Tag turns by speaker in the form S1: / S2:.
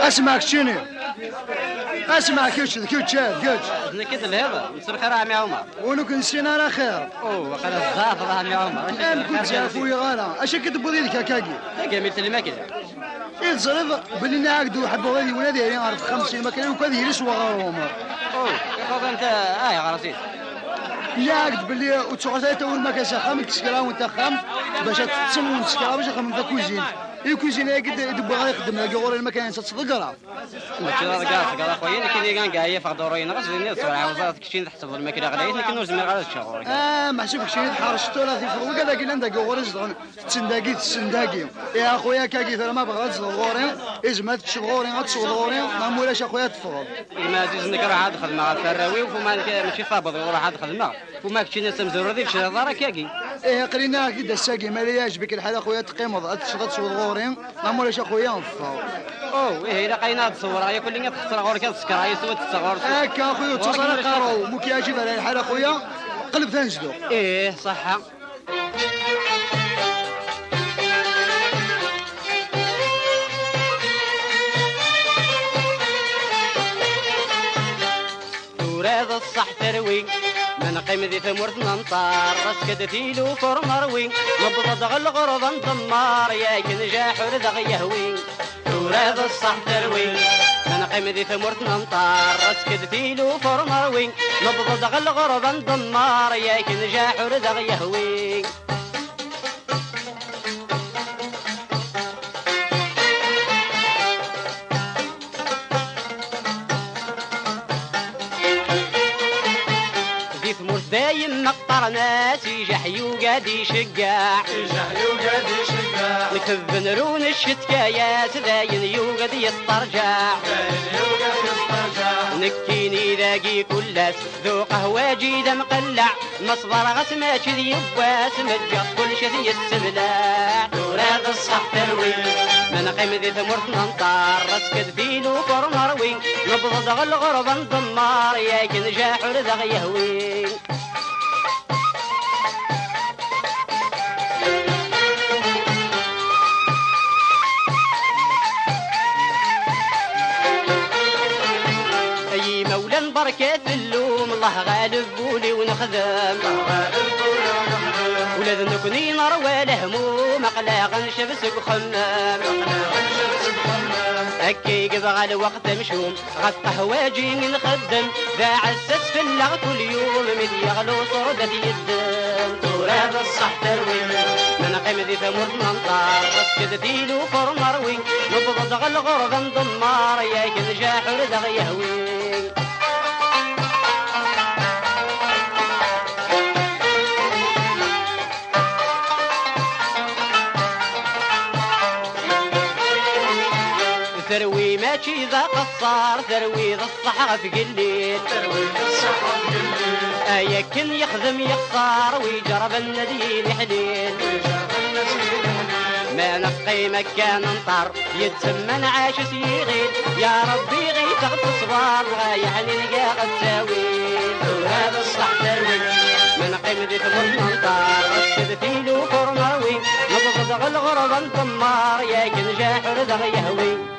S1: اسمعك شنو؟ اسمع كيتش
S2: نكد الهضة نصير خير عمي عمر
S1: ولو كنسينا على خير
S2: وقال الزافض عمي عمر
S1: كنت عفوي غالا اش كتبو ديك هكاكي
S2: كامل الماكله
S1: يتصرف بلي نعقدو حبوا غادي ولا دايرين عارف 50 ماكله وكذا يرسوا غاروما
S2: كيف انت غراسيت
S1: يعقد بلي وتصورت اول ما كنسخم تسكرا وانت خام باش تصمم تسكرا باش خام في كوزين الكوزين قد يبغى يخدم لك غور المكان تصدق راه
S2: ما كذا اخويا كي كان كاع فقدورين غزني صراحه وزارة كشين تحسب الماكله غادي لكن نوز من غادي تشغل
S1: ما حسبك شي حرشتو لا في فوق هذاك اللي عندك غور زدون تسنداكي يا اخويا كاكي ما بغا تصغورين ازمات تشغورين غتصغورين ما مولاش اخويا تفرض
S2: ما تزنك راه عاد خدمه غا الفراوي وفما ماشي فابض راه عاد خدمه وما كنتي ناس مزوردي في شي دار كاكي
S1: قرينا كي الساقي ما يعجبك الحال اخويا تقيمض تشغل تصغورين ما مولاش اخويا نفر
S2: الا لقينا تصور هي كل تخسر غور كتسكر هي سوى تصغر
S1: هكا اخويا تصور قارو مو كيعجب على الحال اخويا قلب تنجدو
S2: صح توراد الصح تروي من قيم ذي ثمرت ننطار راسك تثيلو فور مروي نبض دغل غرض نطمار يا كنجاح ورزق يهوي توراد الصح تروي من قيم ذي ثمرت ننطار راسك تثيلو فور مروي نبض دغل غرض نطمار يا كنجاح ورزق يهوي دايم مقطر ناس يجحيو قاد يشقع نكذب نرون الشتكايات داين يوقد يسترجع نكيني ذاقي كلاس ذو قهوة جيدة مقلع مصبر غسمة كذي يبواس مجق كل شذي السبلاع توراد الصح تروي من قيم ذي ثمرت ننطار رسك دفيلو فور مروي نبض دغل غربا ضمار يا كنجاح ورزق يهوي بركات اللوم الله غالب بولي ونخدم ولاد نكوني نار ولا هموم اقلاغ نشبسك خمام هكي قبغى الوقت مشوم غد قهوة جيني نخدم ذا عسس في اللغ كل يوم مدي يغلو صردة يدم توراد الصح تروي من قيم ذي ثمر منطار رسك ديلو فور مروي نبض دغل غرضا ضمار يا كنجاح ورزق يهوي ثروي ماشي ذا قصار ثروي ذا الصحة في قليل يكن يخدم يخسر ويجرب النديل حليل ما نقي مكان نطر يتسمن عاش سيغيل يا ربي غي تغط صبار غايح نلقى قد تاويل وهذا الصح تروي من قيم ذي ثمر ننطر رشد فيلو فور مروي نبض دغل غرضا طمار يا كنجاح ورزق يهوي